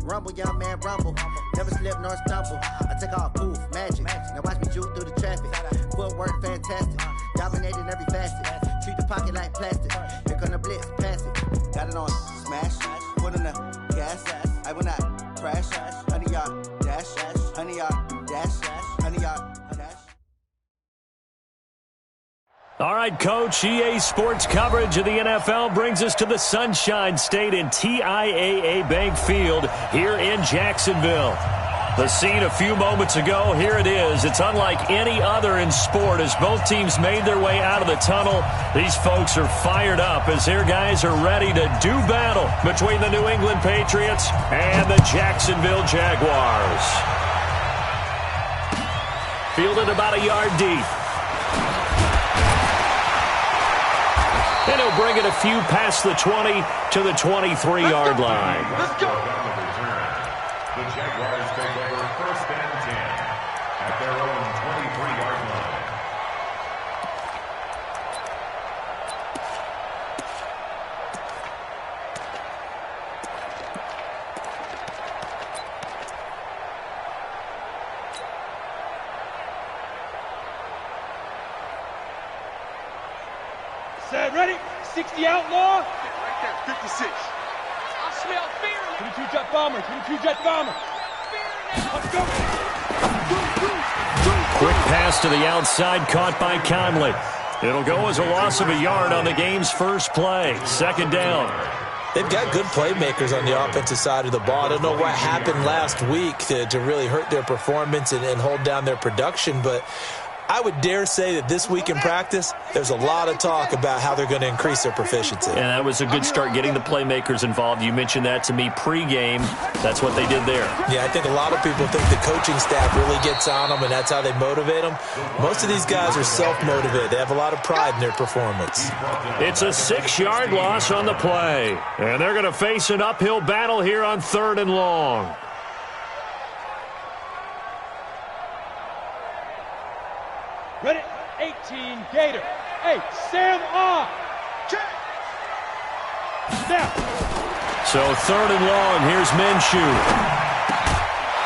Rumble, young man, rumble. Never slip nor stumble. I take off, poof, magic. Now watch me juke through the traffic. Footwork, fantastic. Dominating every facet. Treat the pocket like plastic. Pick on the blitz, pass it. Got it on, smash. Put on the gas. I will not crash. 100-yard dash. 100-yard dash. 100-yard dash. All right, Coach, EA Sports coverage of the NFL brings us to the Sunshine State in TIAA Bank Field here in Jacksonville. The scene a few moments ago, here it is. It's unlike any other in sport as both teams made their way out of the tunnel. These folks are fired up as their guys are ready to do battle between the New England Patriots and the Jacksonville Jaguars. Fielded about a yard deep. And he'll bring it a few past the 20 to the 23-yard line. Let's go. The Jaguars take over first and 10 at their own 23-yard line. Set, ready? 60 outlaw. Right there, 56. I smell fear. 22 jet bomber, 22 jet bomber. Let's go. Quick pass to the outside, caught by Conley. It'll go as a loss of a yard on the game's first play. Second down. They've got good playmakers on the offensive side of the ball. I don't know what happened last week to really hurt their performance and hold down their production, but I would dare say that this week in practice, there's a lot of talk about how they're going to increase their proficiency. And that was a good start getting the playmakers involved. You mentioned that to me pregame. That's what they did there. Yeah, I think a lot of people think the coaching staff really gets on them, and that's how they motivate them. Most of these guys are self-motivated. They have a lot of pride in their performance. It's a 6-yard loss on the play. And they're going to face an uphill battle here on 3rd and long. Ready? 18 Gator. Hey, Sam on. Snap. So 3rd and long. Here's Minshew.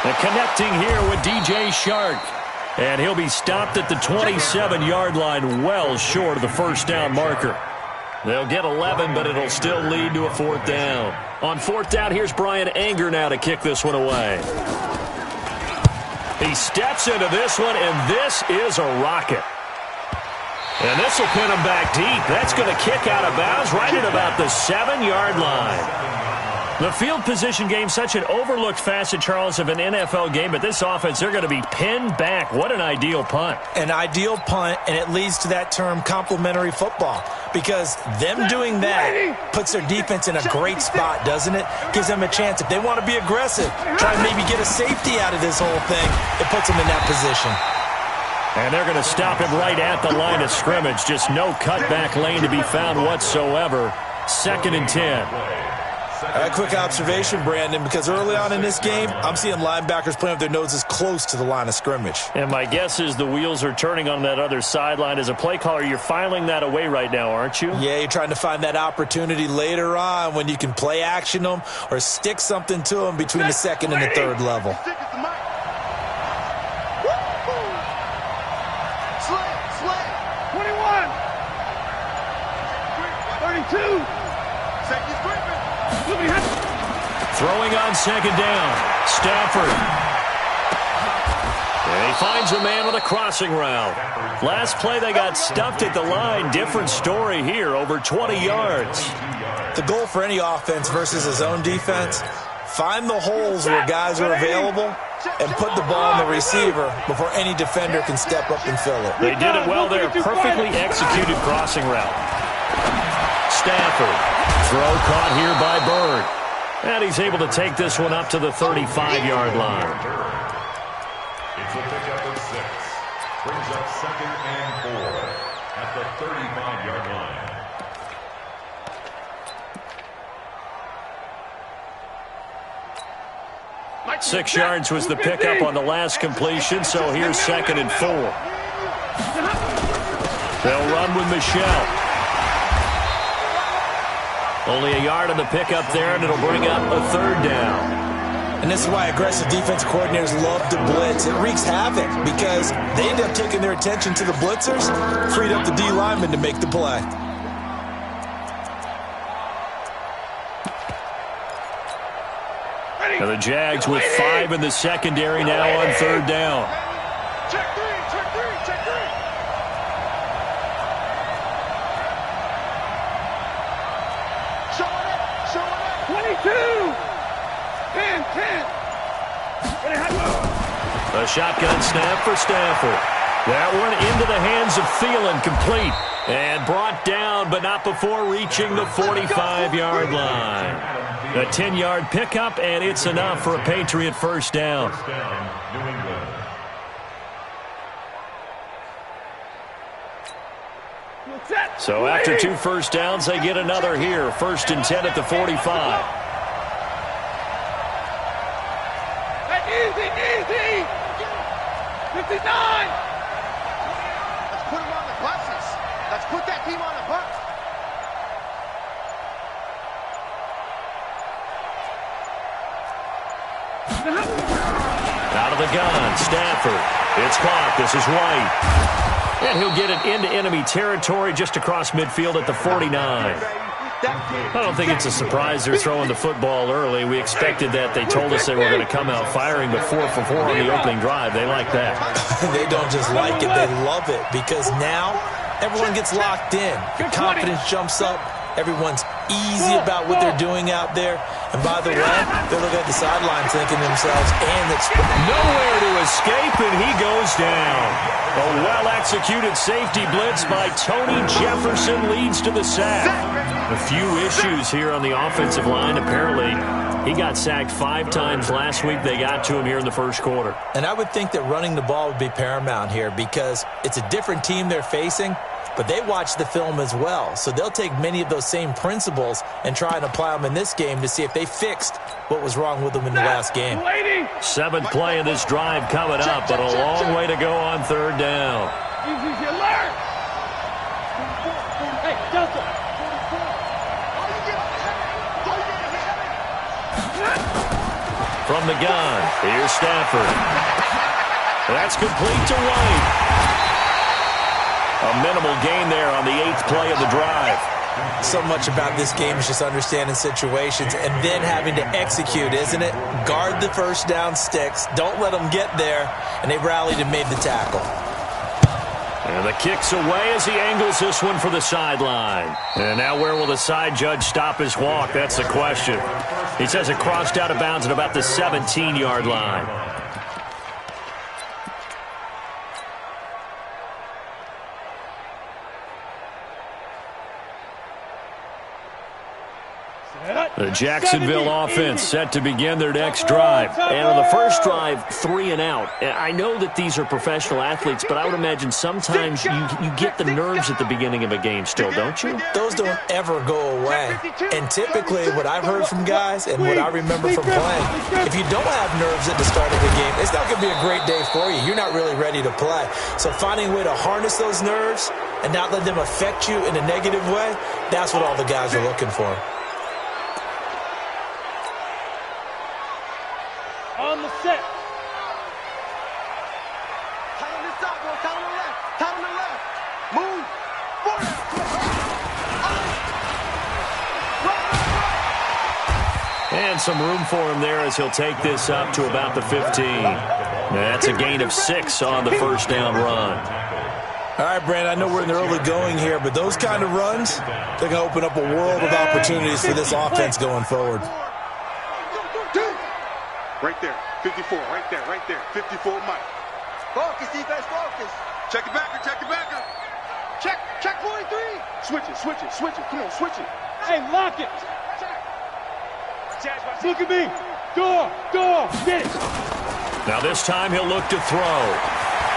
And connecting here with DJ Shark. And he'll be stopped at the 27-yard line, well short of the first down marker. They'll get 11, but it'll still lead to a 4th down. On 4th down, here's Brian Anger now to kick this one away. He steps into this one, and this is a rocket. And this will pin him back deep. That's going to kick out of bounds right at about the 7-yard line. The field position game, such an overlooked facet, Charles, of an NFL game, but this offense, they're going to be pinned back. What an ideal punt. An ideal punt, and it leads to that term complementary football, because them doing that puts their defense in a great spot, doesn't it? Gives them a chance. If they want to be aggressive, try and maybe get a safety out of this whole thing, it puts them in that position. And they're going to stop him right at the line of scrimmage. Just no cutback lane to be found whatsoever. 2nd and 10. A quick observation, Brandon, because early on in this game, I'm seeing linebackers playing with their noses close to the line of scrimmage. And my guess is the wheels are turning on that other sideline. As a play caller, you're filing that away right now, aren't you? Yeah, you're trying to find that opportunity later on when you can play action them or stick something to them between the 2nd and the 3rd level. 21. 32. Throwing on 2nd down. Stafford. And he finds a man with a crossing route. Last play they got stuffed at the line. Different story here, over 20 yards. The goal for any offense versus his own defense, find the holes where guys are available and put the ball on the receiver before any defender can step up and fill it. They did it well there. Perfectly executed crossing route. Stafford. Throw caught here by Bird. And he's able to take this one up to the 35-yard line. It's a pickup of 6. Brings up 2nd and 4 at the 35-yard line. 6 yards was the pickup on the last completion, so here's 2nd and 4. They'll run with Michelle. Only a yard on the pickup there, and it'll bring up a 3rd down. And this is why aggressive defense coordinators love to blitz. It wreaks havoc because they end up taking their attention to the blitzers, freed up the D lineman to make the play. And the Jags with 5 in the secondary now on third down. Check three, check three, check three. Showing it, showing it. 22. 10. A shotgun snap for Stafford. That one into the hands of Thielen, complete. And brought down, but not before reaching the 45-yard line. A 10-yard pickup, and it's enough for a Patriot first down. So after 2 first downs, they get another here. 1st and 10 at the 45. Easy, easy. 59. Let's put them on the buses. Let's put that team on the bus. Out of the gun, Stafford. It's caught. This is White. And he'll get it into enemy territory just across midfield at the 49. I don't think it's a surprise they're throwing the football early. We expected that. They told us they were going to come out firing, but 4 for 4 on the opening drive. They like that. They don't just like it, they love it, because now everyone gets locked in. Your confidence jumps up. Everyone's easy about what they're doing out there. And by the way, they're looking at the sideline thinking to themselves, and it's nowhere to escape, and he goes down. A well-executed safety blitz by Tony Jefferson leads to the sack. A few issues here on the offensive line. Apparently, he got sacked 5 times last week. They got to him here in the first quarter. And I would think that running the ball would be paramount here because it's a different team they're facing, but they watch the film as well. So they'll take many of those same principles and try and apply them in this game to see if they fixed what was wrong with them in the last game. 7th play of this drive coming up, but a long way to go on third down. Easy, alert. Hey, Delta. From the gun, here's Stafford. That's complete to White. A minimal gain there on the 8th play of the drive. So much about this game is just understanding situations and then having to execute, isn't it? Guard the first down sticks. Don't let them get there. And they rallied and made the tackle. And the kick's away as he angles this one for the sideline. And now where will the side judge stop his walk? That's the question. He says it crossed out of bounds at about the 17-yard line. The Jacksonville offense set to begin their next drive. And on the first drive, 3 and out. I know that these are professional athletes, but I would imagine sometimes you get the nerves at the beginning of a game still, don't you? Those don't ever go away. And typically what I've heard from guys and what I remember from playing, if you don't have nerves at the start of the game, it's not going to be a great day for you. You're not really ready to play. So finding a way to harness those nerves and not let them affect you in a negative way, that's what all the guys are looking for. On the set. Tight on this side, boy. Tight on the left. Tight on the left. Move. Forward. And some room for him there as he'll take this up to about the 15. That's a gain of 6 on the first down run. All right, Brand, I know we're in the early going here, but those kind of runs, they're going to open up a world of opportunities for this offense going forward. Right there, 54, right there, 54 Mike. Focus, defense, focus. Check it backer, check it backer. Check 43. Switch it, come on, switch it. Hey, lock it. Look at me. Door, get it. Now this time he'll look to throw.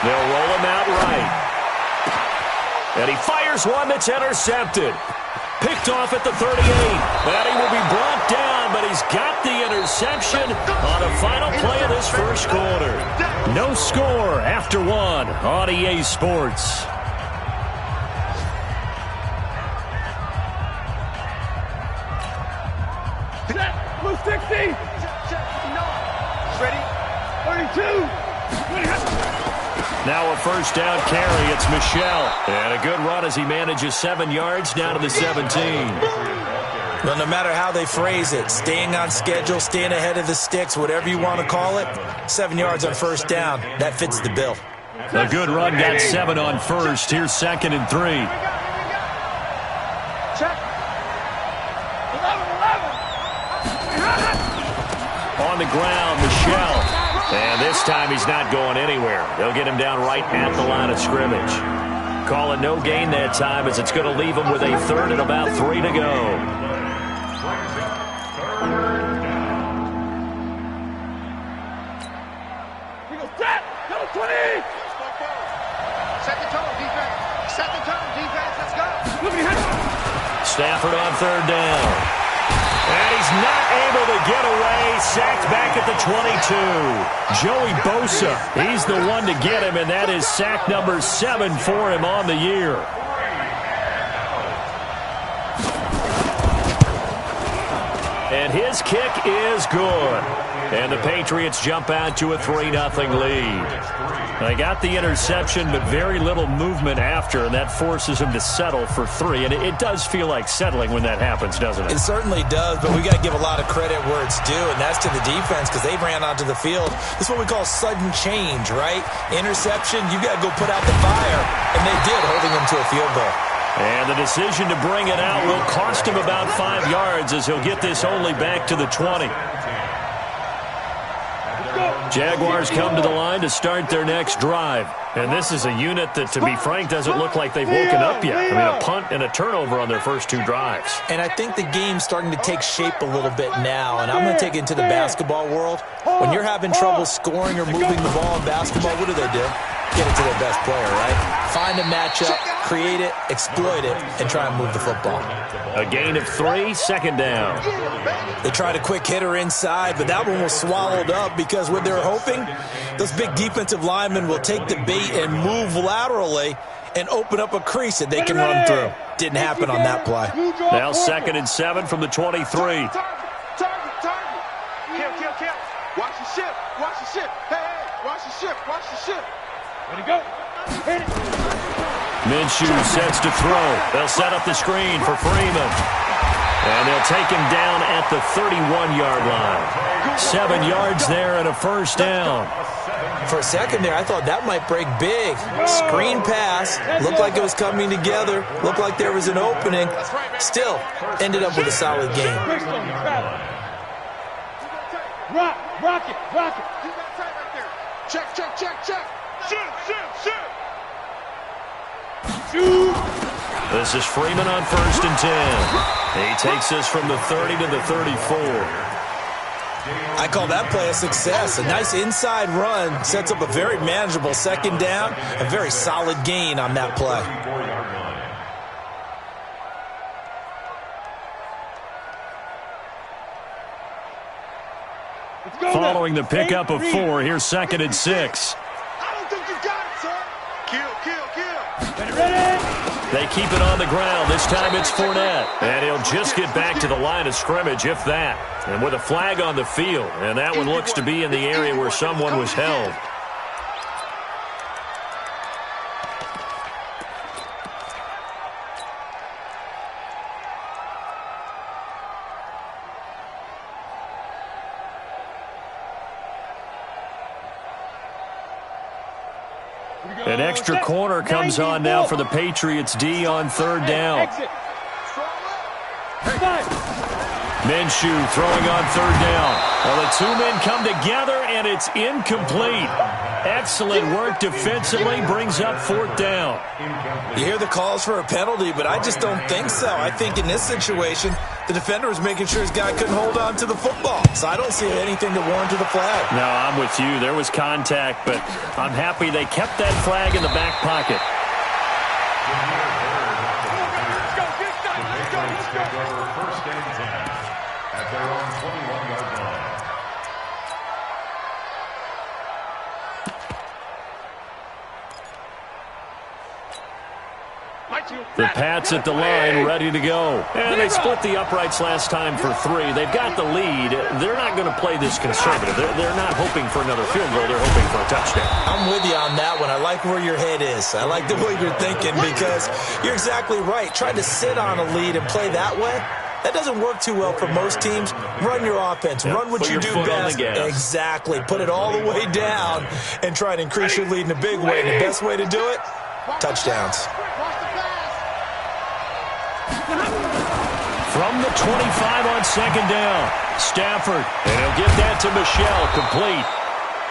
They'll roll him out right. And he fires one that's intercepted. Picked off at the 38. And he will be brought down, but he's got the interception on the final play of this first quarter. No score after 1 on EA Sports. Move 60. Now a first down carry. It's Michel. And a good run as he manages 7 yards down to the 17. Well, no matter how they phrase it, staying on schedule, staying ahead of the sticks, whatever you want to call it, 7 yards on first down, that fits the bill. A good run got 7 on first. Here's 2nd and 3. Check. 11. On the ground, Michel. And this time he's not going anywhere. They'll get him down right at the line of scrimmage. Call it no gain that time as it's going to leave him with a 3rd and about 3 to go. Stafford on 3rd down. And he's not able to get away. Sacked back at the 22. Joey Bosa, he's the one to get him, and that is sack number 7 for him on the year. And his kick is good. And the Patriots jump out to a 3-0 lead. They got the interception, but very little movement after, and that forces him to settle for 3. And it does feel like settling when that happens, doesn't it? It certainly does, but we got to give a lot of credit where it's due, and that's to the defense because they ran onto the field. This is what we call sudden change, right? Interception, you got to go put out the fire, and they did, holding them to a field goal. And the decision to bring it out will cost him about 5 yards as he'll get this only back to the 20. Jaguars come to the line to start their next drive. And this is a unit that, to be frank, doesn't look like they've woken up yet. I mean, a punt and a turnover on their first 2 drives. And I think the game's starting to take shape a little bit now. And I'm going to take it into the basketball world. When you're having trouble scoring or moving the ball in basketball, what do? Get it to their best player, right? Find a matchup, create it, exploit it, and try and move the football. A gain of 3, 2nd down. They tried a quick hitter inside, but that one was swallowed up because what they're hoping, those big defensive linemen will take the bait and move laterally and open up a crease that they can run through. Didn't happen on that play. Now 2nd and 7 from the 23. Target. Kill. Watch the ship. Hey, watch the ship. Ready to go. Hit it. Minshew sets to throw. They'll set up the screen for Freeman. And they'll take him down at the 31-yard line. 7 yards there and a first down. For a second there, I thought that might break big. Screen pass. Looked like it was coming together. Looked like there was an opening. Still, ended up with a solid game. Rock it. Check. Shoot. This is Freeman on 1st and 10. He takes us from the 30 to the 34. I call that play a success. A nice inside run sets up a very manageable 2nd down. A very solid gain on that play. Following the pickup of 4, here's 2nd and 6. I don't think you got it, sir. Kill. Ready. They keep it on the ground. This time it's Fournette. And he'll just get back to the line of scrimmage, if that. And with a flag on the field. And that one looks to be in the area where someone was held. An extra corner comes on now for the Patriots D on 3rd down. Minshew throwing on 3rd down. Well, the 2 men come together, and it's incomplete. Excellent work defensively, brings up 4th down. You hear the calls for a penalty, but I just don't think so. I think in this situation, the defender was making sure his guy couldn't hold on to the football. So I don't see anything to warrant the flag. No, I'm with you. There was contact, but I'm happy they kept that flag in the back pocket. At their own 21-yard line. The Pats at the line, ready to go. And they split the uprights last time for 3. They've got the lead. They're not going to play this conservative. They're not hoping for another field goal. They're hoping for a touchdown. I'm with you on that one. I like where your head is. I like the way you're thinking because you're exactly right. Trying to sit on a lead and play that way, that doesn't work too well for most teams. Run your offense. Yep. Run what you do best. Exactly. Put it all the way down and try to increase your lead in a big way. And the best way to do it, touchdowns. From the 25 on second down, Stafford, and he'll get that to Michelle, complete.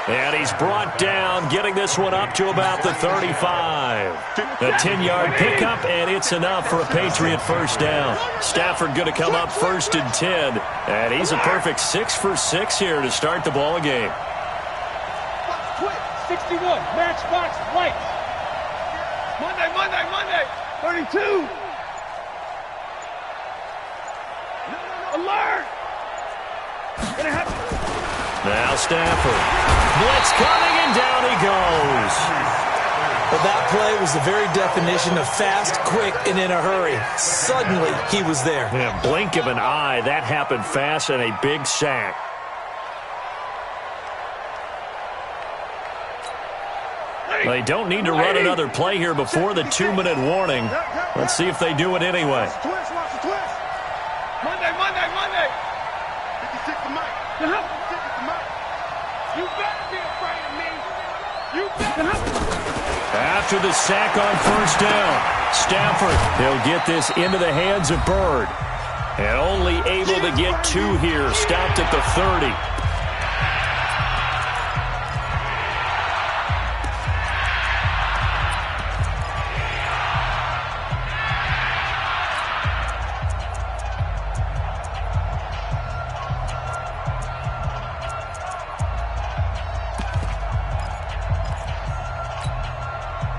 And he's brought down, getting this one up to about the 35. A 10-yard pickup, and it's enough for a Patriot first down. Stafford going to come up 1st and 10, and he's a perfect 6 for 6 here to start the ball game. 61, matchbox lights. Monday, 32. Alert! Now Stafford. Blitz coming, and down he goes. Well, that play was the very definition of fast, quick, and in a hurry. Suddenly, he was there. Yeah, blink of an eye. That happened fast, and a big sack. They don't need to run another play here before the 2-minute warning. Let's see if they do it anyway. Monday. 56 to Mike. You better be afraid of me. You better. After the sack on first down, Stafford, he'll get this into the hands of Bird. And only able to get 2 here, stopped at the 30.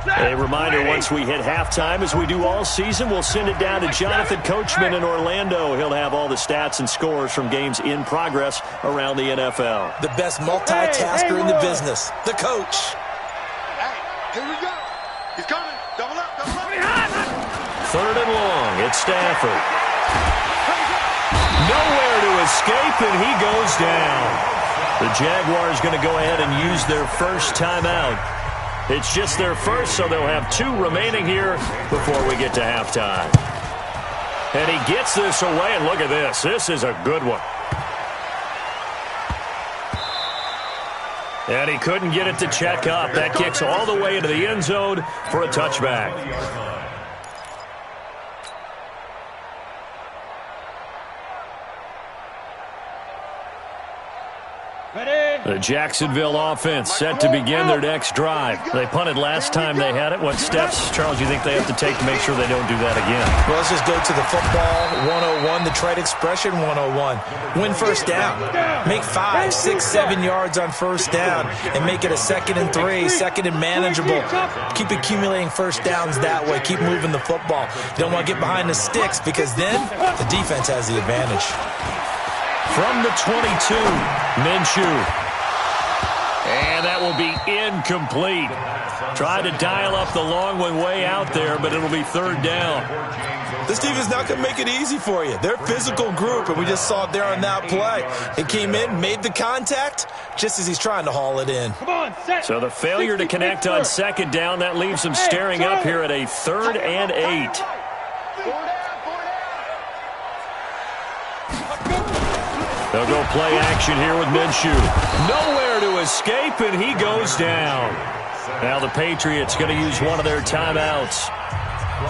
A reminder, once we hit halftime, as we do all season, we'll send it down to Jonathan Coachman in Orlando. He'll have all the stats and scores from games in progress around the NFL. The best multitasker in the business, the coach. Hey, here we go. He's coming. Double up. 3rd and long. It's Stafford. Nowhere to escape, and he goes down. The Jaguars going to go ahead and use their first timeout. It's just their first, so they'll have 2 remaining here before we get to halftime. And he gets this away, and look at this. This is a good one. And he couldn't get it to check up. That kicks all the way into the end zone for a touchback. The Jacksonville offense set to begin their next drive. They punted last time they had it. What steps, Charles, do you think they have to take to make sure they don't do that again? Well, let's just go to the football 101, the trade expression 101. Win first down. Make 5, 6, 7 yards on first down and make it a 2nd and 3, 2nd and manageable. Keep accumulating first downs that way. Keep moving the football. You don't want to get behind the sticks because then the defense has the advantage. From the 22, Minshew. And that will be incomplete. Tried to dial up the long one way out there, but it'll be 3rd down. This team is not going to make it easy for you. They're a physical group, and we just saw it there on that play. He came in, made the contact, just as he's trying to haul it in. So the failure to connect on 2nd down, that leaves them staring up here at a 3rd and 8. They'll go play action here with Minshew. Nowhere to escape, and he goes down. Now the Patriots going to use one of their timeouts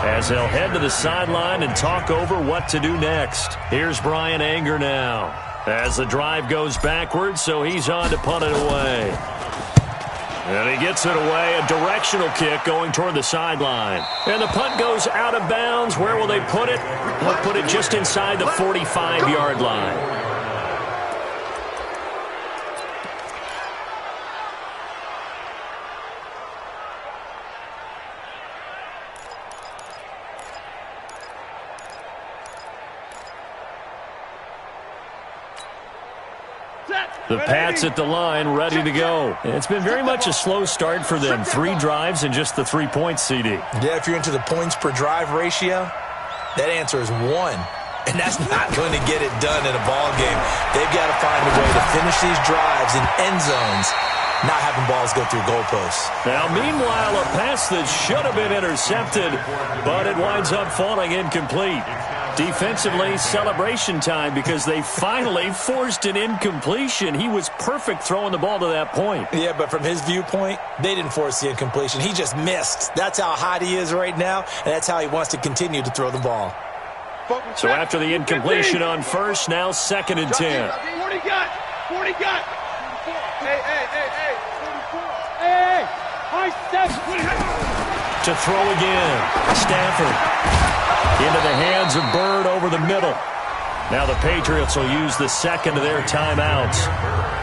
as they'll head to the sideline and talk over what to do next. Here's Brian Anger now as the drive goes backwards, so he's on to punt it away. And he gets it away, a directional kick going toward the sideline. And the punt goes out of bounds. Where will they put it? They'll put it just inside the 45-yard line. The Pats at the line, ready to go. It's been very much a slow start for them. 3 drives and just the 3 points, CD. Yeah, if you're into the points per drive ratio, that answer is 1. And that's not going to get it done in a ball game. They've got to find a way to finish these drives in end zones, not having balls go through goalposts. Now, meanwhile, a pass that should have been intercepted, but it winds up falling incomplete. Defensively, celebration time because they finally forced an incompletion. He was perfect throwing the ball to that point. Yeah, but from his viewpoint, they didn't force the incompletion. He just missed. That's how hot he is right now, and that's how he wants to continue to throw the ball. So after the incompletion on first, now 2nd and 10. 40 got. 40 got. Hey. 44. Hey. High step. To throw again. Stafford. Into the hands of Bird over the middle. Now the Patriots will use the second of their timeouts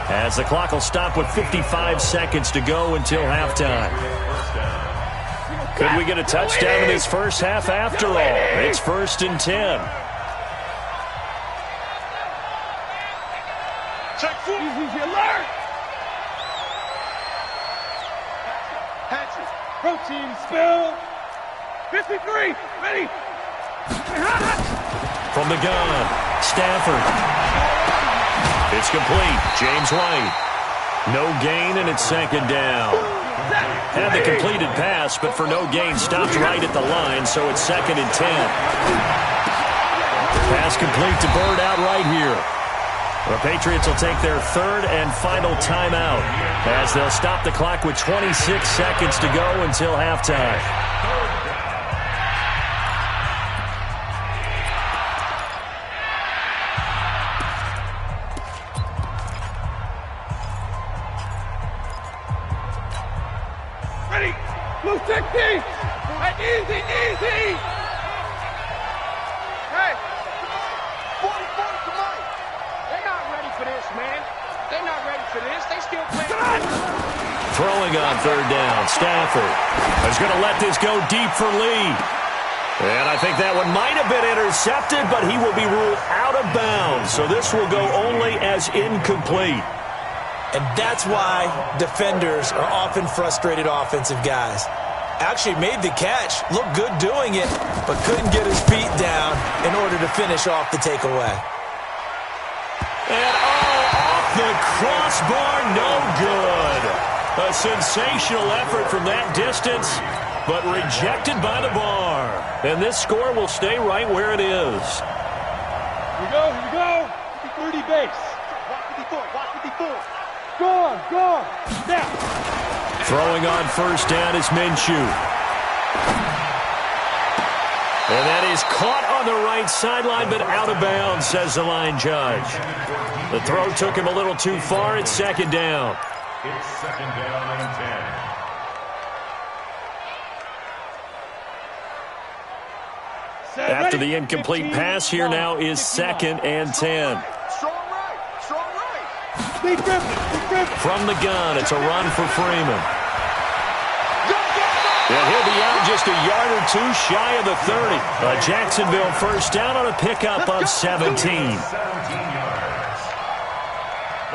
as the clock will stop with 55 seconds to go until halftime. Could we get a touchdown in this first half after all? It's 1st and 10. Check 4. Easy alert. Hatches. Protein spill. 53. Ready. From the gun, Stafford. It's complete. James White. No gain, and it's 2nd down. Had the completed pass, but for no gain, stopped right at the line, so it's 2nd and 10. Pass complete to Bird out right here. The Patriots will take their 3rd and final timeout as they'll stop the clock with 26 seconds to go until halftime. Ready. Blue 60. Hey, easy. Hey. 44 tonight. They're not ready for this, man. They're not ready for this. They still playing. Throwing on 3rd down, Stafford is going to let this go deep for Lee. And I think that one might have been intercepted, but he will be ruled out of bounds. So this will go only as incomplete. And that's why defenders are often frustrated offensive guys. Actually made the catch, looked good doing it, but couldn't get his feet down in order to finish off the takeaway. And off the crossbar, no good. A sensational effort from that distance, but rejected by the bar. And this score will stay right where it is. Here we go. 30 base. Watch 54. Go on. Now. Throwing on 1st down is Minshew. And that is caught on the right sideline, but out of bounds, says the line judge. The throw took him a little too far. It's 2nd down. It's 2nd down and 10. After the incomplete pass, here now is 2nd and 10. Strong right. From the gun, it's a run for Freeman. And he'll be out just a yard or two shy of the 30. A Jacksonville 1st down on a pickup of 17.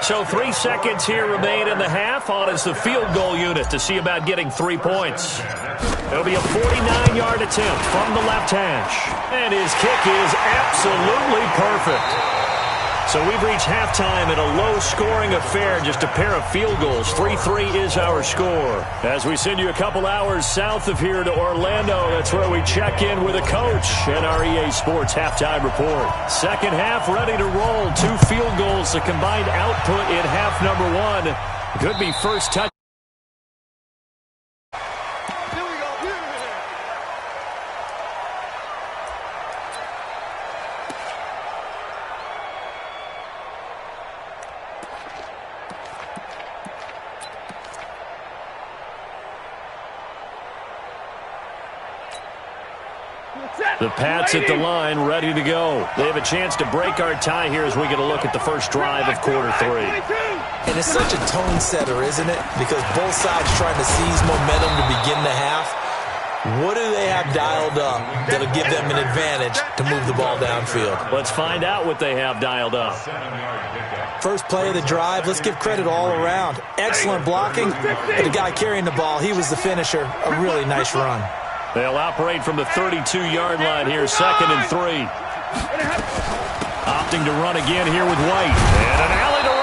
So 3 seconds here remain in the half. On is the field goal unit to see about getting 3 points. It'll be a 49-yard attempt from the left hash. And his kick is absolutely perfect. So we've reached halftime in a low-scoring affair, just a pair of field goals. 3-3 is our score. As we send you a couple hours south of here to Orlando, that's where we check in with a coach and our EA Sports halftime report. 2nd half ready to roll. 2 field goals, the combined output in half number 1. Could be first touch. The Pats at the line, ready to go. They have a chance to break our tie here as we get a look at the first drive of quarter 3. And it's such a tone setter, isn't it? Because both sides trying to seize momentum to begin the half. What do they have dialed up that'll give them an advantage to move the ball downfield? Let's find out what they have dialed up. First play of the drive, let's give credit all around. Excellent blocking, but the guy carrying the ball, he was the finisher. A really nice run. They'll operate from the 32-yard line here, 2nd and 3. Opting to run again here with White. And an alley to run.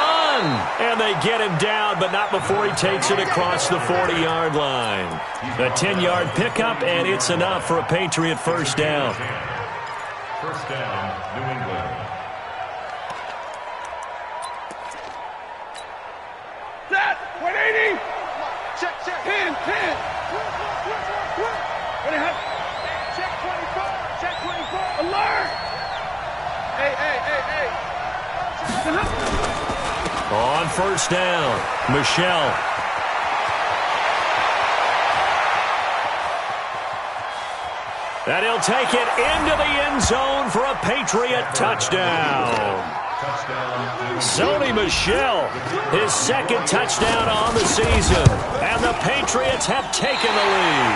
And they get him down, but not before he takes it across the 40-yard line. A 10-yard pickup, and it's enough for a Patriot first down. First down, New England. Set. 180. Check. 10. What do you have? Check 24. Check 24. Alert. Hey. On first down, Michelle. And he'll take it into the end zone for a Patriot touchdown. Sony Michel, his 2nd touchdown on the season. And the Patriots have taken the lead.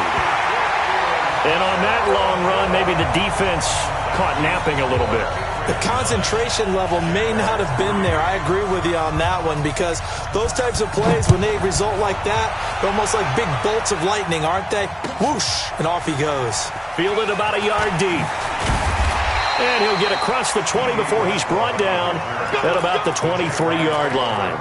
And on that long run, maybe the defense caught napping a little bit. The concentration level may not have been there. I agree with you on that one, because those types of plays, when they result like that, they're almost like big bolts of lightning, aren't they? Whoosh, and off he goes. Fielded about a yard deep. And he'll get across the 20 before he's brought down at about the 23-yard line.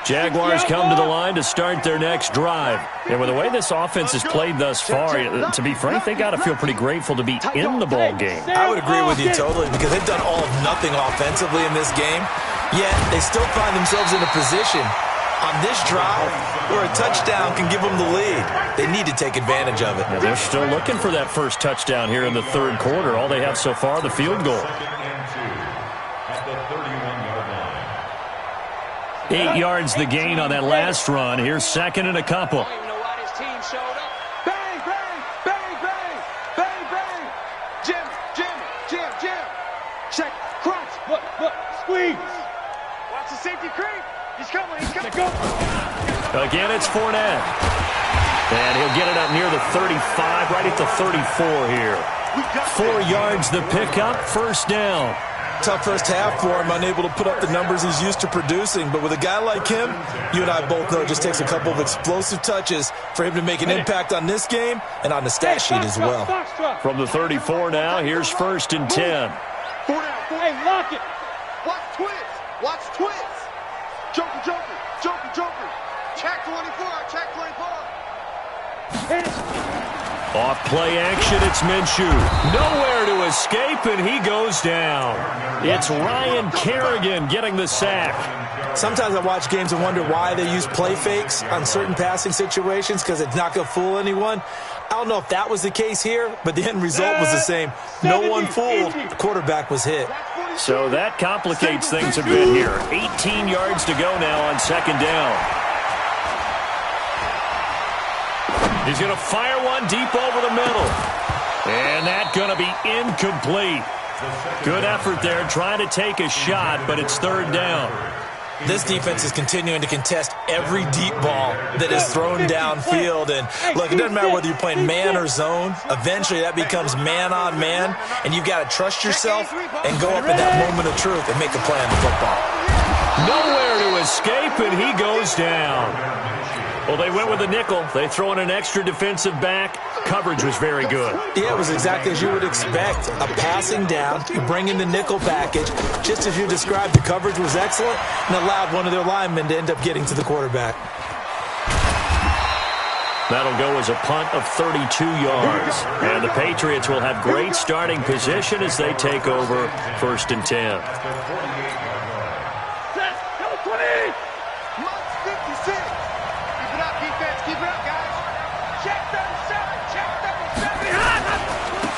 Jaguars come to the line to start their next drive. And with the way this offense has played thus far, to be frank, they got to feel pretty grateful to be in the ball game. I would agree with you totally, because they've done all of nothing offensively in this game, yet they still find themselves in a position on this drive where a touchdown can give them the lead. They need to take advantage of it. Yeah, they're still looking for that first touchdown here in the 3rd quarter. All they have so far, the field goal. 8 yards the gain on that last run. Here's 2nd and a couple. I don't even know why this team showed up. Bang. Jim. Check. Crunch. Look. Squeeze. Watch the safety creep. He's coming. Go. Again, it's Fournette. And he'll get it up near the 35, right at the 34 here. 4 yards the pickup, first down. Tough first half for him, unable to put up the numbers he's used to producing. But with a guy like him, you and I both know it just takes a couple of explosive touches for him to make an impact on this game and on the stat sheet as well. From the 34 now, here's 1st and 10. Hey, lock it. Watch twist. Joker. Check 24. Hit it. Off play action, it's Minshew. Nowhere to escape, and he goes down. It's Ryan Kerrigan getting the sack. Sometimes I watch games and wonder why they use play fakes on certain passing situations, because it's not going to fool anyone. I don't know if that was the case here, but the end result was the same. No one fooled. The quarterback was hit. So that complicates things a bit here. 18 yards to go now on 2nd down. He's going to fire one deep over the middle. And that's going to be incomplete. Good effort there, trying to take a shot, but it's 3rd down. This defense is continuing to contest every deep ball that is thrown downfield. And, look, it doesn't matter whether you're playing man or zone. Eventually, that becomes man-on-man, and you've got to trust yourself and go up in that moment of truth and make a play on the football. Nowhere to escape, and he goes down. Well, they went with a nickel. They throw in an extra defensive back. Coverage was very good. Yeah, it was exactly as you would expect. A passing down, you bring in the nickel package. Just as you described, the coverage was excellent and allowed one of their linemen to end up getting to the quarterback. That'll go as a punt of 32 yards. And the Patriots will have great starting position as they take over 1st and 10.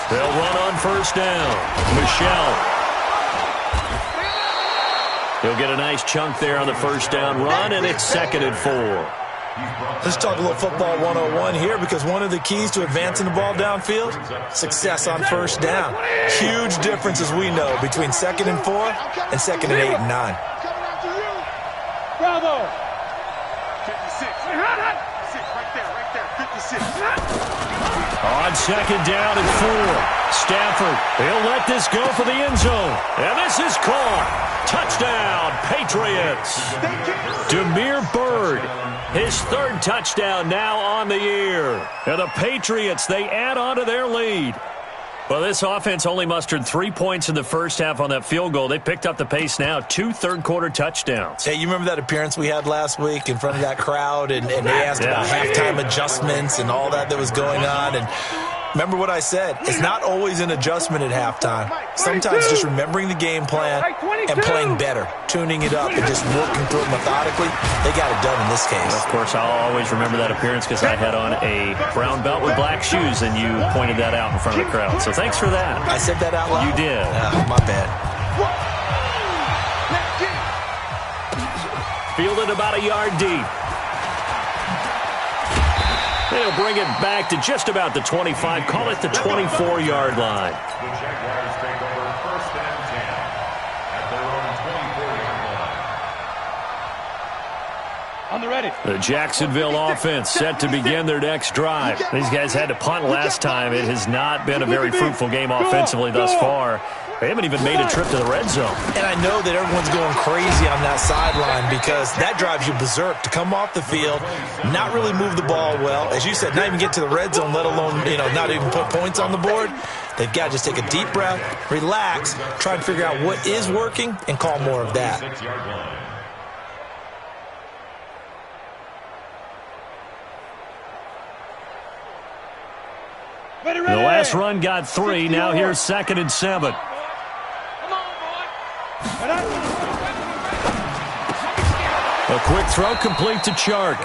They'll run on first down. Michel. He'll get a nice chunk there on the first down run, and it's 2nd and 4. Let's talk a little football 101 here, because one of the keys to advancing the ball downfield, success on first down. Huge difference, as we know, between 2nd and 4 and 2nd and 8 and 9. Bravo. 56. On second down and 4. Stafford, he'll let this go for the end zone. And this is caught. Touchdown, Patriots. Damiere Byrd, his 3rd touchdown now on the year. And the Patriots, they add on to their lead. Well, this offense only mustered 3 points in the first half on that field goal. They picked up the pace now, 2 third-quarter touchdowns. Hey, you remember that appearance we had last week in front of that crowd, and they asked about halftime adjustments and all that was going on, and remember what I said. It's not always an adjustment at halftime. Sometimes just remembering the game plan and playing better, tuning it up, and just working through it methodically. They got it done in this case. Of course, I'll always remember that appearance because I had on a brown belt with black shoes, and you pointed that out in front of the crowd. So thanks for that. I said that out loud? You did. My bad. Fielded about a yard deep. They'll bring it back to just about the 25. Call it the 24-yard line. The Jaguars take over 1st and 10 at their own 24-yard line. On the ready. The Jacksonville offense set to begin their next drive. These guys had to punt last time. It has not been a very fruitful game offensively thus far. They haven't even made a trip to the red zone. And I know that everyone's going crazy on that sideline because that drives you berserk to come off the field, not really move the ball well. As you said, not even get to the red zone, let alone, not even put points on the board. They've got to just take a deep breath, relax, try and figure out what is working, and call more of that. The last run got 3. Now here's 2nd and 7. A quick throw complete to Chark.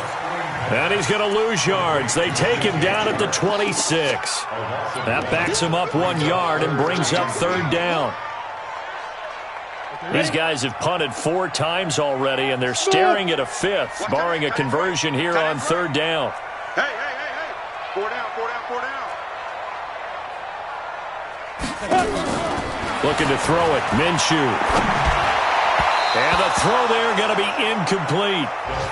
And he's going to lose yards. They take him down at the 26. That backs him up 1 yard and brings up 3rd down. These guys have punted 4 times already, and they're staring at a 5th, barring a conversion here on 3rd down. Hey. 4 down. Looking to throw it. Minshew. And the throw there going to be incomplete.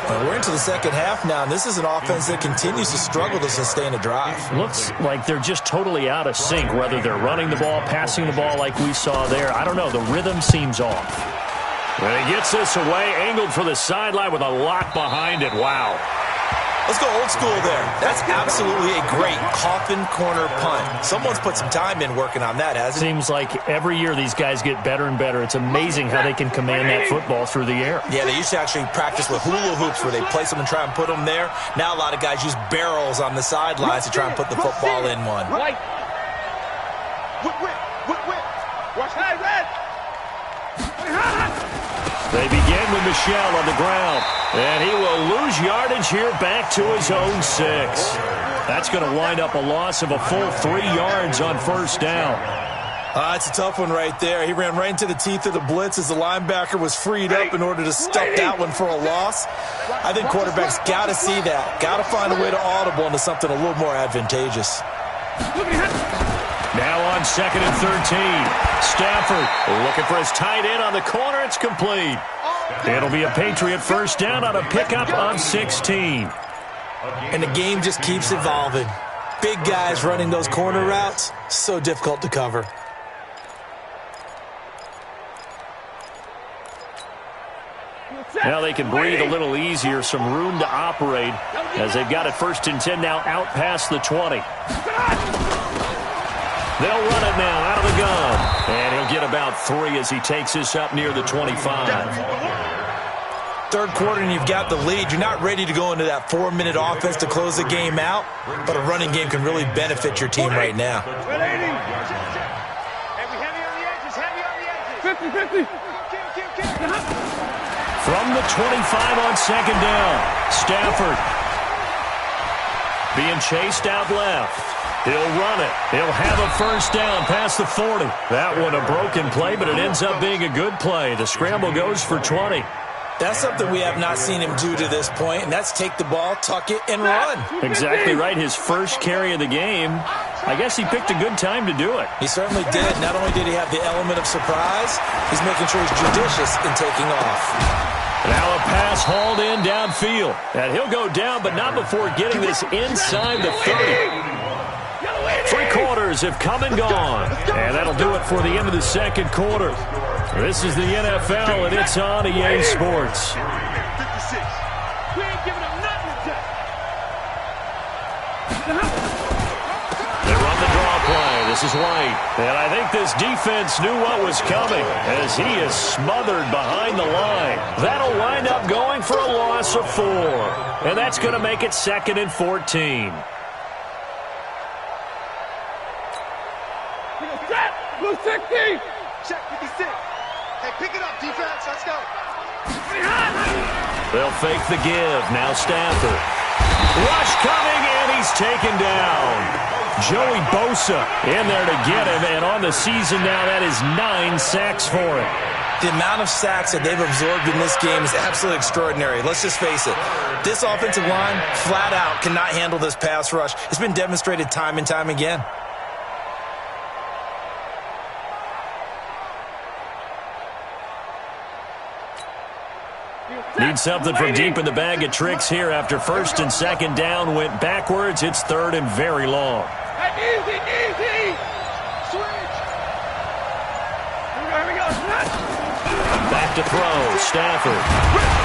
Well, we're into the second half now, and this is an offense that continues to struggle to sustain a drive. Looks like they're just totally out of sync, whether they're running the ball, passing the ball like we saw there. I don't know. The rhythm seems off. And he gets this away, angled for the sideline with a lock behind it. Wow. Let's go old school there. That's absolutely a great coffin corner punt. Someone's put some time in working on that, hasn't it? Seems like every year these guys get better and better. It's amazing how they can command that football through the air. Yeah, they used to actually practice with hula hoops where they place them and try and put them there. Now a lot of guys use barrels on the sidelines to try and put the football in one. Whip. Watch that, red. They begin with Michel on the ground. And he will lose yardage here back to his own 6. That's going to wind up a loss of a full 3 yards on 1st down. It's a tough one right there. He ran right into the teeth of the blitz as the linebacker was freed up in order to stuff that one for a loss. I think quarterbacks got to see that. Got to find a way to audible into something a little more advantageous. Now on 2nd and 13. Stafford looking for his tight end on the corner. It's complete. It'll be a Patriot 1st down on a pickup of 16. And the game just keeps evolving. Big guys running those corner routes, so difficult to cover. Now they can breathe a little easier, some room to operate as they've got it 1st and 10 now out past the 20. They'll run it now out of the gun. And he'll get about 3 as he takes this up near the 25. 3rd quarter and you've got the lead. You're not ready to go into that 4-minute offense to close the game out, but a running game can really benefit your team right now. 50-50. From the 25 on 2nd down, Stafford being chased out left. He'll run it. He'll have a 1st down past the 40. That one a broken play, but it ends up being a good play. The scramble goes for 20. That's something we have not seen him do to this point, and that's take the ball, tuck it, and run. Exactly right. His 1st carry of the game. I guess he picked a good time to do it. He certainly did. Not only did he have the element of surprise, he's making sure he's judicious in taking off. Now a pass hauled in downfield. And he'll go down, but not before getting this inside the 30. 3 quarters have come and gone. And that'll do it for the end of the second quarter. This is the NFL, and it's on EA Sports. 56. We ain't giving up nothing to They run the draw play. This is White. And I think this defense knew what was coming as he is smothered behind the line. That'll wind up going for a loss of 4. And that's going to make it 2nd and 14. Blue 60! check 56. Hey, pick it up, defense. Let's go. They'll fake the give. Now Stafford. Rush coming, and he's taken down. Joey Bosa in there to get him, and on the season now, that is 9 sacks for him. The amount of sacks that they've absorbed in this game is absolutely extraordinary. Let's just face it. This offensive line, flat out, cannot handle this pass rush. It's been demonstrated time and time again. Need something from deep in the bag of tricks here after 1st and 2nd down went backwards. It's 3rd and very long. Easy, easy! Switch! Here we go. Back to throw. Stafford.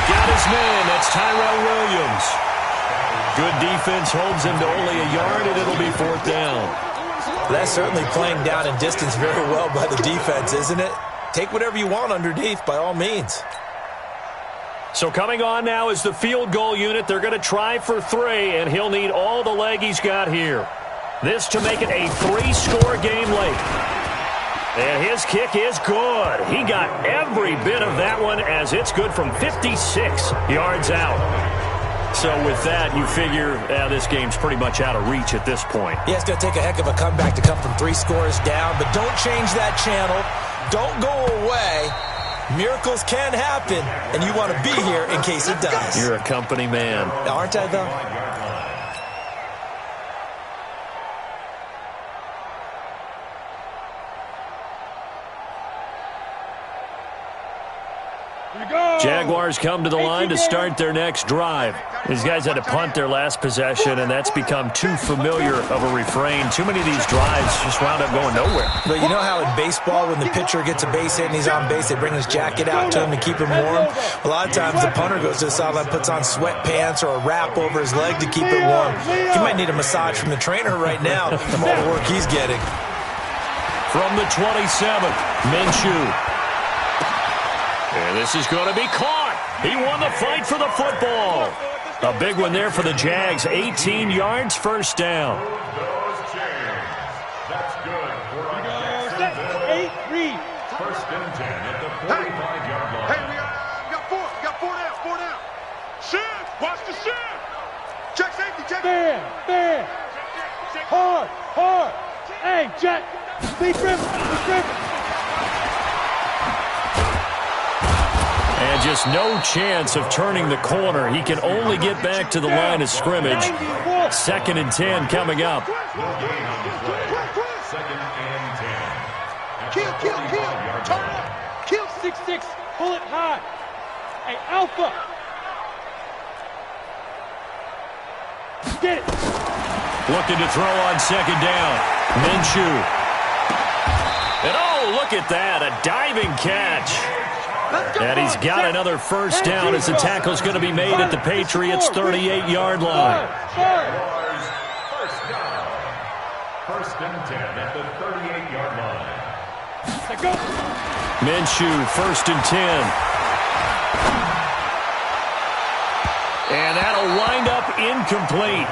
Got his man. That's Tyrell Williams. Good defense holds him to only a yard, and it'll be 4th down. That's certainly playing down in distance very well by the defense, isn't it? Take whatever you want underneath, by all means. So coming on now is the field goal unit. They're going to try for 3, and he'll need all the leg he's got here. This to make it a 3-score game late. And his kick is good. He got every bit of that one as it's good from 56 yards out. So with that, you figure this game's pretty much out of reach at this point. Yeah, it's going to take a heck of a comeback to come from 3 scores down, but don't change that channel. Don't go away. Miracles can happen, and you want to be here in case it does. You're a company man. Aren't I, though? Jaguars come to the line to start their next drive. These guys had to punt their last possession, and that's become too familiar of a refrain. Too many of these drives just wound up going nowhere. But you know how in baseball, when the pitcher gets a base hit and he's on base, they bring his jacket out to him to keep him warm? A lot of times the punter goes to the sideline, puts on sweatpants or a wrap over his leg to keep it warm. He might need a massage from the trainer right now from all the work he's getting. From the 27th, Minshew. And this is going to be caught. He won the fight for the football. A big one there for the Jags. 18 yards, 1st down. That's good for a Jacksonville. 8-3. 1st and 10 at the 45-yard line. Hey, we got 4. We got 4 down. 4 down. Shift. Watch the shift. Check safety. Check. Fair. Hard. Hey, Jack. Deep rim. And just no chance of turning the corner. He can only get back to the line of scrimmage. 2nd and 10 coming up. Gain on the play. 2nd and 10. Kill. Turn up. Kill 6-6. Pull it high. Hey, Alpha. Get it. Looking to throw on 2nd down. Minshew. And oh, look at that. A diving catch. And he's got another 1st down as the tackle's going to be made at the Patriots' 38-yard line. 1st down. 1st and 10 at the 38-yard line. Minshew, 1st and 10. And that'll wind up incomplete.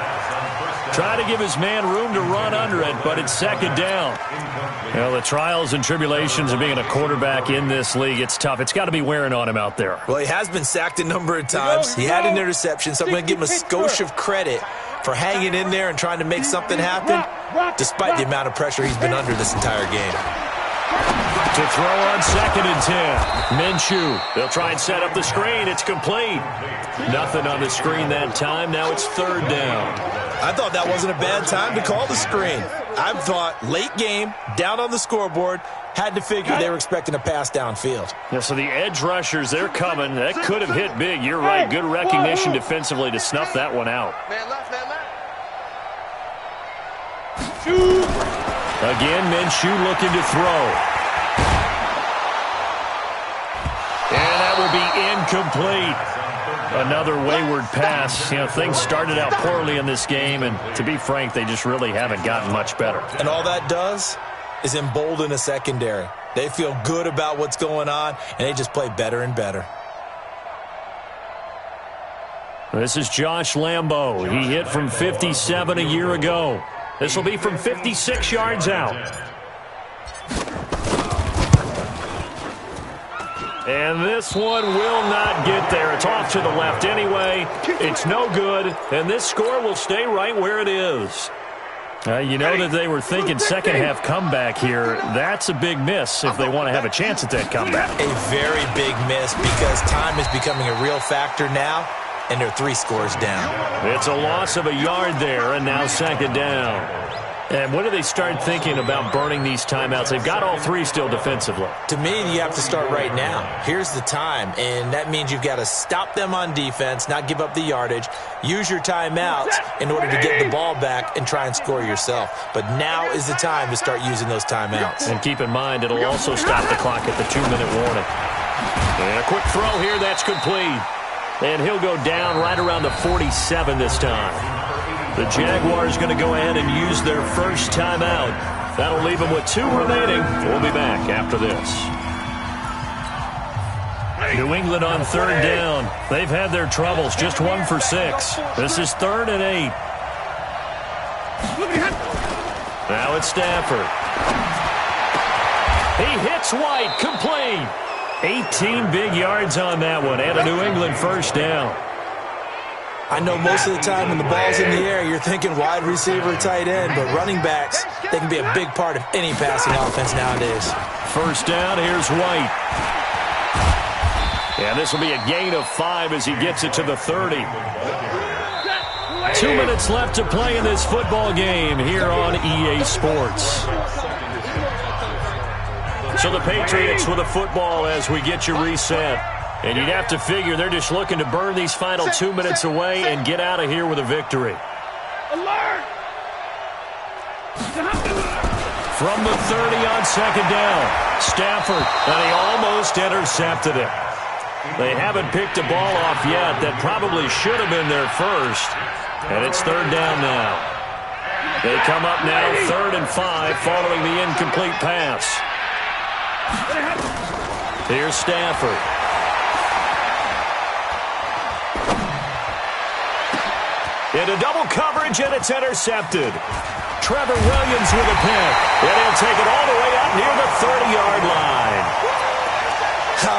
Try to give his man room to run under it, but it's 2nd down. Well, the trials and tribulations of being a quarterback in this league, it's tough. It's got to be wearing on him out there. Well, he has been sacked a number of times. He had an interception, so I'm going to give him a skosh of credit for hanging in there and trying to make something happen, despite the amount of pressure he's been under this entire game. To throw on 2nd and 10. Minshew. They'll try and set up the screen. It's complete. Nothing on the screen that time. Now it's 3rd down. I thought that wasn't a bad time to call the screen. I thought late game, down on the scoreboard, had to figure they were expecting a pass downfield. Yeah, so the edge rushers, they're coming. That could have hit big. You're right. Good recognition defensively to snuff that one out. Man left, man left. Again, Minshew looking to throw. And that will be incomplete. Another wayward pass. You know, things started out poorly in this game, and to be frank, they just really haven't gotten much better. And all that does is embolden a secondary. They feel good about what's going on, and they just play better and better. This is Josh Lambo. He hit from 57 a year ago. This will be from 56 yards out. And this one will not get there. It's off to the left anyway. It's no good, and this score will stay right where it is. You know that they were thinking second half comeback here. That's a big miss if they want to have a chance at that comeback. A very big miss because time is becoming a real factor now, and they're 3 scores down. It's a loss of a yard there, and now 2nd down. And when do they start thinking about burning these timeouts? They've got all 3 still defensively. To me, you have to start right now. Here's the time, and that means you've got to stop them on defense, not give up the yardage, use your timeouts in order to get the ball back and try and score yourself. But now is the time to start using those timeouts. And keep in mind, it'll also stop the clock at the 2-minute warning. And a quick throw here, that's complete. And he'll go down right around the 47 this time. The Jaguars going to go ahead and use their first timeout. That'll leave them with 2 remaining. We'll be back after this. New England on 3rd down. They've had their troubles, just 1 for 6. This is 3rd and 8. Now it's Stafford. He hits White, complete. 18 big yards on that one, and a New England first down. I know most of the time when the ball's in the air, you're thinking wide receiver, tight end, but running backs, they can be a big part of any passing offense nowadays. First down, here's White. And this will be a gain of 5 as he gets it to the 30. 2 minutes left to play in this football game here on EA Sports. So the Patriots with a football as we get you reset. And you'd have to figure they're just looking to burn these final 2 minutes away and get out of here with a victory. Alert! From the 30 on 2nd down, Stafford, and he almost intercepted it. They haven't picked a ball off yet. That probably should have been their first. And it's 3rd down now. They come up now 3rd and 5 following the incomplete pass. Here's Stafford. Into double coverage, and it's intercepted. Trevor Williams with a pick. And he'll take it all the way up near the 30-yard line.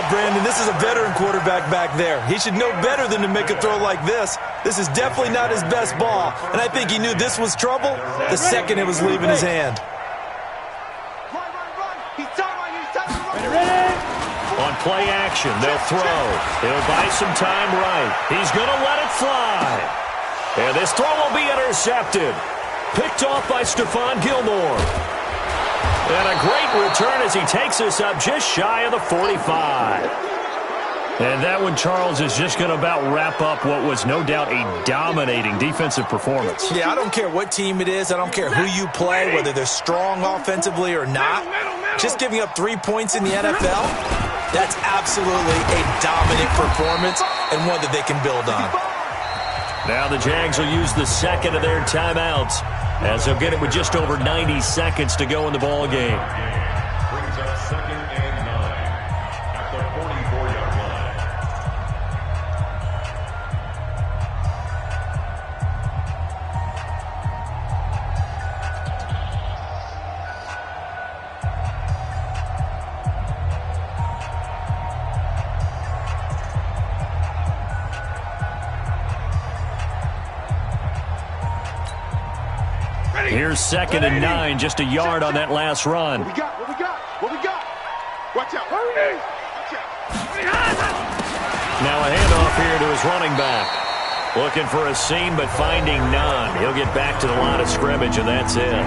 Brandon, this is a veteran quarterback back there. He should know better than to make a throw like this. This is definitely not his best ball, and I think he knew this was trouble the second it was leaving his hand. On play action, they'll throw. He'll buy some time right. He's going to let it fly. And this throw will be intercepted. Picked off by Stephon Gilmore. And a great return as he takes us up just shy of the 45. And that one, Charles, is just going to about wrap up what was no doubt a dominating defensive performance. Yeah, I don't care what team it is. I don't care who you play, whether they're strong offensively or not. Just giving up 3 points in the NFL, that's absolutely a dominant performance and one that they can build on. Now the Jags will use the second of their timeouts as they'll get it with just over 90 seconds to go in the ball game. Brings up 2nd and 9 at the 44-yard line. Here's 2nd and 9, just a yard on that last run. What we got? What we got? What we got? Now a handoff here to his running back. Looking for a seam, but finding none. He'll get back to the line of scrimmage, and that's it.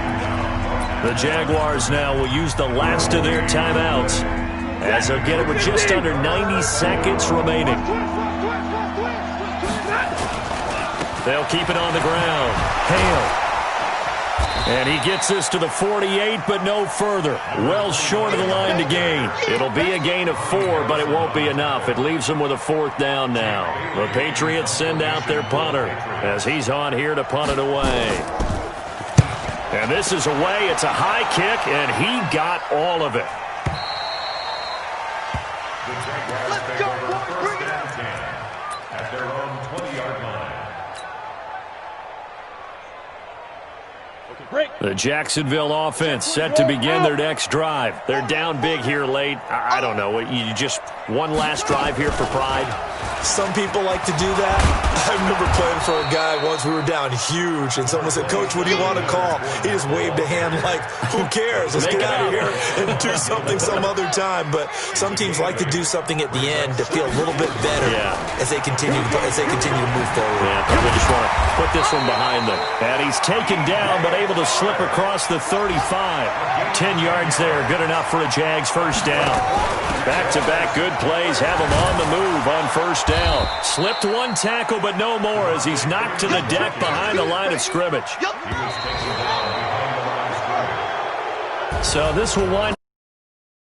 The Jaguars now will use the last of their timeouts, as they'll get it with just under 90 seconds remaining. They'll keep it on the ground. Hale. And he gets this to the 48, but no further. Well short of the line to gain. It'll be a gain of 4, but it won't be enough. It leaves them with a 4th down now. The Patriots send out their punter as he's on here to punt it away. And this is away. It's a high kick, and he got all of it. Let's go, boys. Bring it up. At their own 20-yard line. The Jacksonville offense set to begin their next drive. They're down big here late. I don't know. You just one last drive here for pride? Some people like to do that. I remember playing for a guy once. We were down huge, and someone said, "Coach, what do you want to call?" He just waved a hand like, "Who cares? Let's get out of here and do something some other time." But some teams like to do something at the end to feel a little bit better as they continue to move forward. Yeah, probably just want to put this one behind them. And he's taken down, but able to slip across the 35. 10 yards there, good enough for a Jags first down. Back-to-back good plays have him on the move on first down. Slipped one tackle, but no more as he's knocked to the deck behind the line of scrimmage. So this will wind